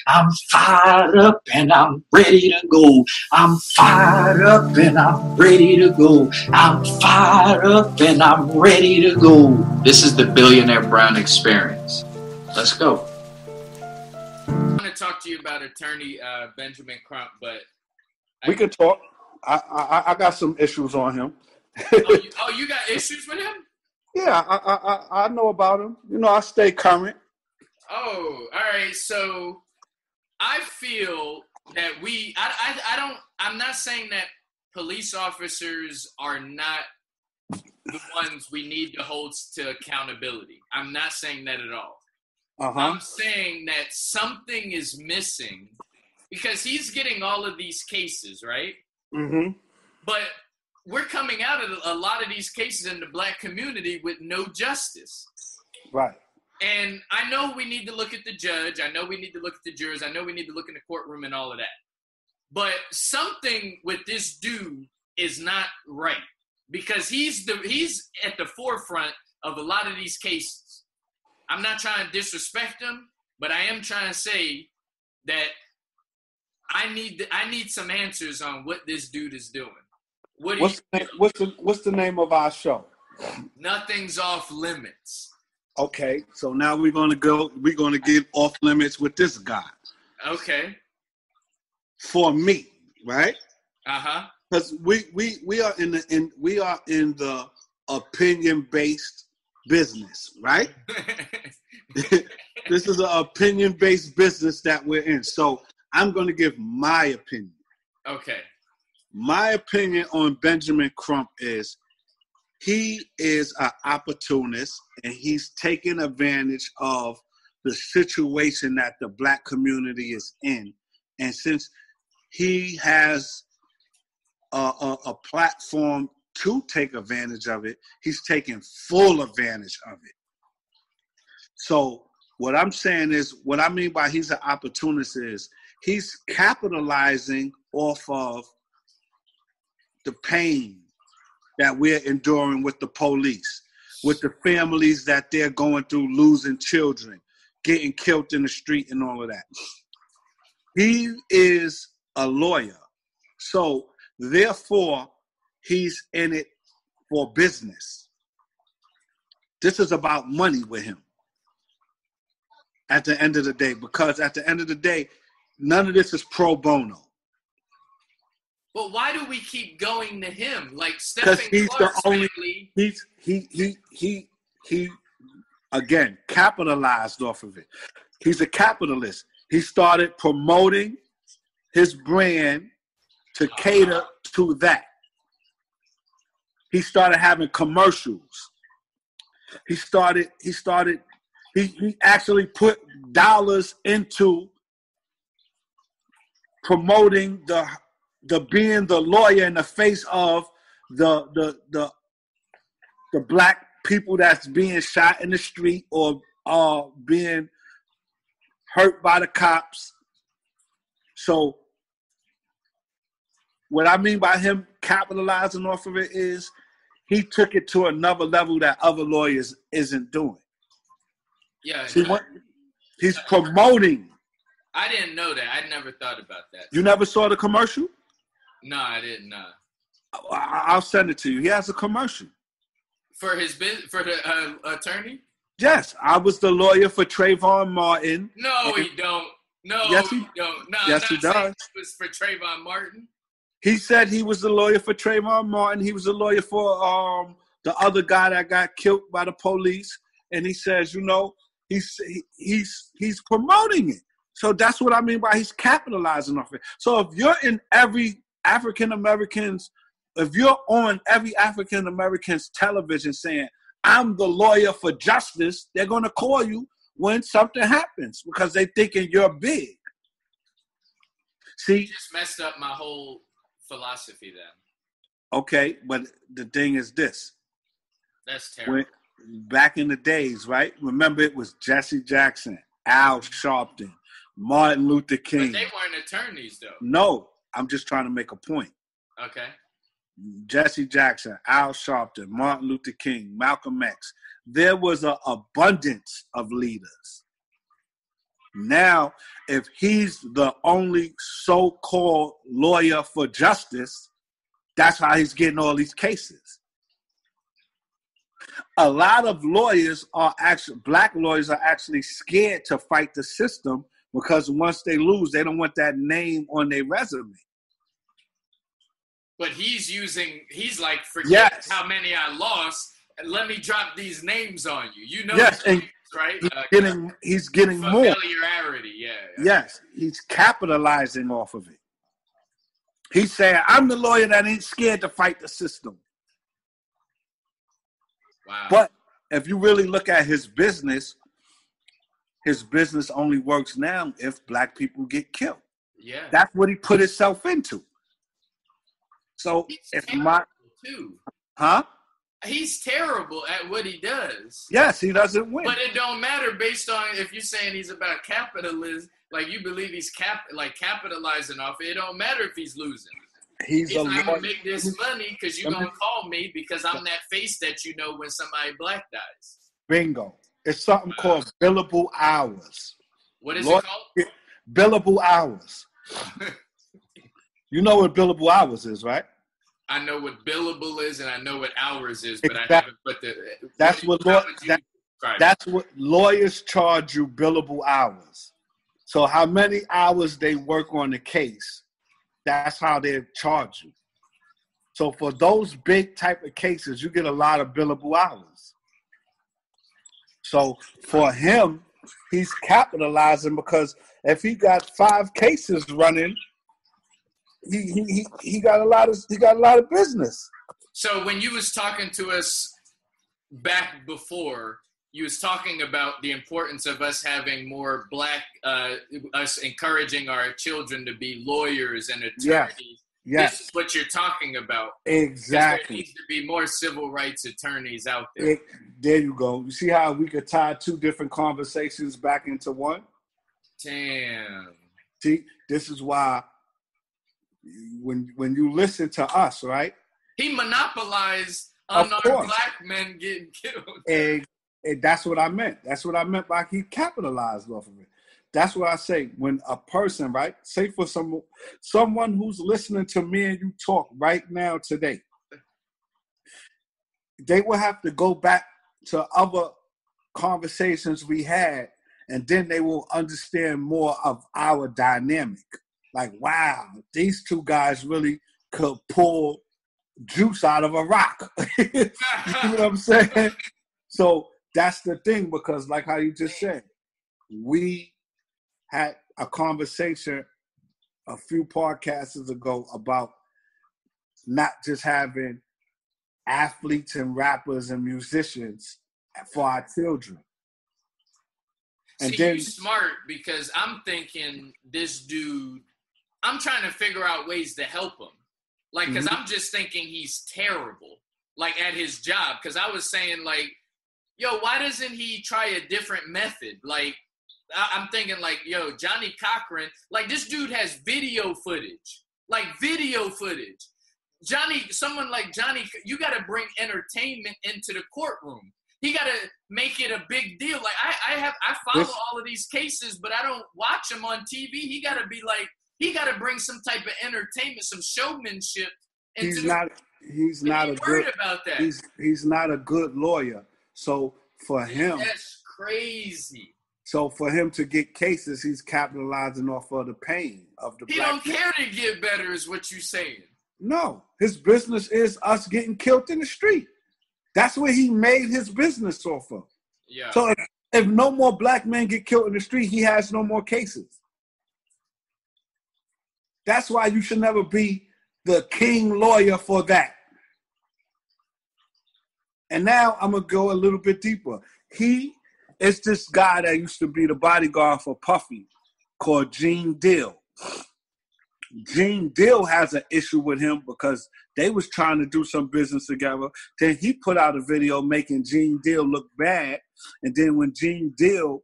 I'm fired up and I'm ready to go. I'm fired up and I'm ready to go. I'm fired up and I'm ready to go. This is the Billionaire Brown experience. Let's go. I want to talk to you about Attorney Benjamin Crump, but we could talk. I got some issues on him. you got issues with him? Yeah, I know about him. You know, I stay current. Oh, all right. So I feel that I'm not saying that police officers are not the ones we need to hold to accountability. I'm not saying that at all. I'm saying that something is missing because he's getting all of these cases, right? Mm-hmm. But we're coming out of a lot of these cases in the black community with no justice. Right. And I know we need to look at the judge. I know we need to look at the jurors. I know we need to look in the courtroom and all of that. But something with this dude is not right because he's at the forefront of a lot of these cases. I'm not trying to disrespect him, but I am trying to say that I need some answers on what this dude is doing. What's the name of our show? Nothing's Off Limits. Okay, so now we're gonna get off limits with this guy. Okay. For me, right? Uh-huh. Because we are in the opinion based business, right? This is an opinion based business that we're in. So I'm gonna give my opinion. Okay. My opinion on Benjamin Crump is he is an opportunist and he's taking advantage of the situation that the black community is in. And since he has a platform to take advantage of it, he's taking full advantage of it. So what I'm saying is, what I mean by he's an opportunist is he's capitalizing off of the pain that we're enduring with the police, with the families that they're going through, losing children, getting killed in the street and all of that. He is a lawyer. So therefore, he's in it for business. This is about money with him at the end of the day, because at the end of the day, none of this is pro bono. But why do we keep going to him? Like Because Stephen he's Clark's the only family. he again capitalized off of it. He's a capitalist. He started promoting his brand to cater to that. He started having commercials. He actually put dollars into promoting the being the lawyer in the face of the black people that's being shot in the street or being hurt by the cops. So what I mean by him capitalizing off of it is he took it to another level that other lawyers isn't doing. Yeah. He's promoting. I didn't know that. I never thought about that. You never saw the commercial? No, I didn't. I'll send it to you. He has a commercial. For the attorney? Yes, I was the lawyer for Trayvon Martin. No, he don't. No, yes, he don't. No, yes, he does. It was for Trayvon Martin. He said he was the lawyer for Trayvon Martin. He was the lawyer for the other guy that got killed by the police. And he says, you know, he's promoting it. So that's what I mean by he's capitalizing off it. So if you're in every African-American's, if you're on every African-American's television saying, I'm the lawyer for justice, they're going to call you when something happens because they thinking you're big. See? You just messed up my whole philosophy then. Okay, but the thing is this. That's terrible. Back in the days, right? Remember it was Jesse Jackson, Al Sharpton, Martin Luther King. But they weren't attorneys though. No, I'm just trying to make a point. Okay. Jesse Jackson, Al Sharpton, Martin Luther King, Malcolm X. There was an abundance of leaders. Now, if he's the only so-called lawyer for justice, that's how he's getting all these cases. A lot of lawyers are actually, black lawyers are actually scared to fight the system because once they lose, they don't want that name on their resume. But he's like, forget how many I lost, and let me drop these names on you. You know, yes, and names, right? He's getting more familiarity. Yeah. Yes, he's capitalizing off of it. He's saying, "I'm the lawyer that ain't scared to fight the system." Wow. But if you really look at his business only works now if black people get killed. Yeah, that's what he put himself into. So he's if he's terrible at what he does. Yes, he doesn't win. But it don't matter based on if you're saying he's about capitalism, like you believe he's capitalizing off it. It don't matter if he's losing. He's not gonna make this money because you're gonna call me because I'm that face that you know when somebody black dies. Bingo. It's something called billable hours. What is it called? Billable hours. You know what billable hours is, right? I know what billable is and I know what hours is, but I haven't put the. That's what lawyers charge you, billable hours. So how many hours they work on the case, that's how they charge you. So for those big type of cases, you get a lot of billable hours. So for him, he's capitalizing because if he got 5 cases running, he got a lot of business. So when you was talking to us back before, you was talking about the importance of us having more black, us encouraging our children to be lawyers and attorneys. Yes. This is what you're talking about. Exactly. There needs to be more civil rights attorneys out there. There you go. You see how we could tie 2 different conversations back into one? Damn. See, this is why when you listen to us, right? He monopolized unarmed black men getting killed. And that's what I meant. That's what I meant by he capitalized off of it. That's what I say. When a person, right, say for someone who's listening to me and you talk right now today, they will have to go back to other conversations we had, and then they will understand more of our dynamic. Like, wow, these 2 guys really could pull juice out of a rock. You know what I'm saying? So that's the thing, because like how you just said, we had a conversation a few podcasts ago about not just having athletes and rappers and musicians for our children. And see, then you smart, because I'm thinking this dude, I'm trying to figure out ways to help him. Like, because I'm just thinking he's terrible, like, at his job. Because I was saying, like, yo, why doesn't he try a different method? Like, I'm thinking, like, yo, Johnny Cochran, like, this dude has video footage. Like, video footage. Someone like Johnny, you got to bring entertainment into the courtroom. He got to make it a big deal. Like, I follow all of these cases, but I don't watch them on TV. He got to be like, he got to bring some type of entertainment, some showmanship. He's not a good lawyer. So for him, that's crazy. So for him to get cases, he's capitalizing off of the pain of the black. He don't care to get better, is what you're saying. No, his business is us getting killed in the street. That's what he made his business off of. Yeah. So if no more black men get killed in the street, he has no more cases. That's why you should never be the king lawyer for that. And now I'm going to go a little bit deeper. It's this guy that used to be the bodyguard for Puffy called Gene Deal. Gene Deal has an issue with him because they was trying to do some business together. Then he put out a video making Gene Deal look bad. And then when Gene Deal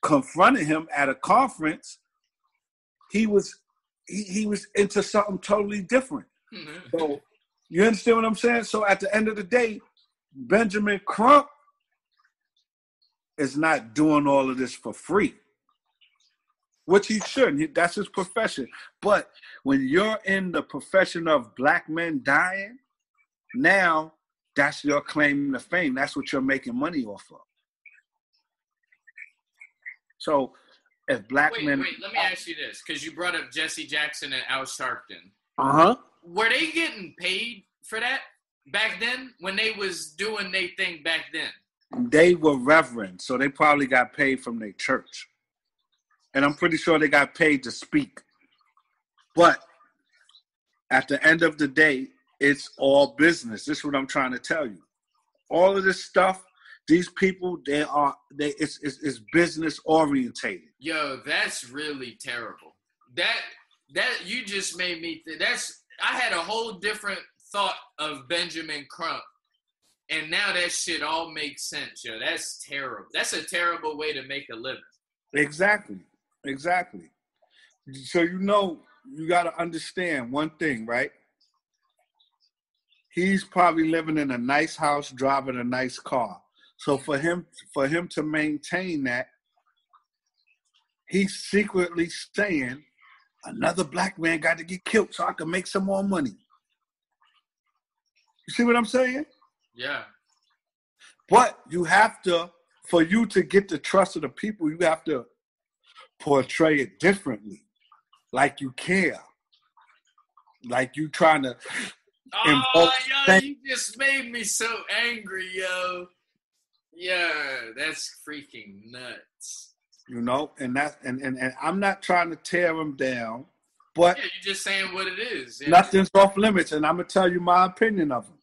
confronted him at a conference, he was into something totally different. Mm-hmm. So you understand what I'm saying? So at the end of the day, Benjamin Crump is not doing all of this for free. which he shouldn't. That's his profession. But when you're in the profession of black men dying, now that's your claim to fame. That's what you're making money off of. So if black men... Wait, let me ask you this, because you brought up Jesse Jackson and Al Sharpton. Uh-huh. Were they getting paid for that back then when they was doing their thing back then? They were reverend, so they probably got paid from their church. And I'm pretty sure they got paid to speak. But at the end of the day, it's all business. This is what I'm trying to tell you. All of this stuff, these people, it's business orientated. Yo, that's really terrible. That you just made me I had a whole different thought of Benjamin Crump, and now that shit all makes sense. Yo, that's terrible. That's a terrible way to make a living. Exactly. So you got to understand one thing, right? He's probably living in a nice house, driving a nice car. So for him to maintain that, he's secretly saying, another black man got to get killed so I can make some more money. You see what I'm saying? Yeah. But you have to, for you to get the trust of the people, you have to portray it differently. Like you care. Like you trying to... Oh, yo, you just made me so angry, yo. Yeah, that's freaking nuts. You know, and I'm not trying to tear him down, but yeah, you're just saying what it is. Yeah. Nothing's off limits, and I'm gonna tell you my opinion of him.